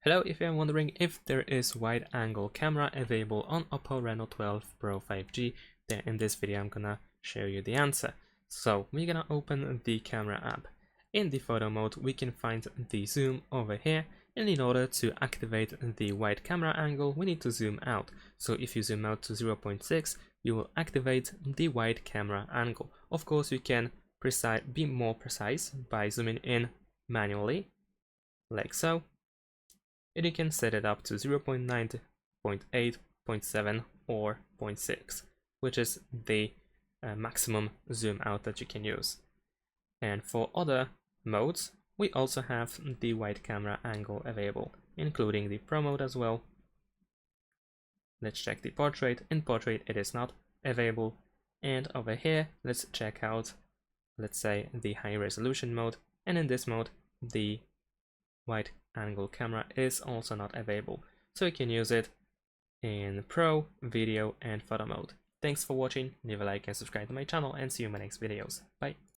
Hello, if you're wondering if there is wide angle camera available on OPPO Reno 12 Pro 5G, then in this video I'm gonna show you the answer. So we're gonna open the camera app. In the photo mode we can find the zoom over here, and in order to activate the wide camera angle we need to zoom out. So if you zoom out to 0.6 you will activate the wide camera angle. Of course you can be more precise by zooming in manually, like so. And you can set it up to 0.9, 0.8, 0.7 or 0.6, which is the maximum zoom out that you can use. And for other modes, we also have the wide camera angle available, including the Pro mode as well. Let's check the portrait. In portrait it is not available. And over here, let's check out, let's say, the high resolution mode. And in this mode, the wide angle camera is also not available, so you can use it in Pro, Video and Photo mode. Thanks for watching, leave a like and subscribe to my channel, and see you in my next videos. Bye!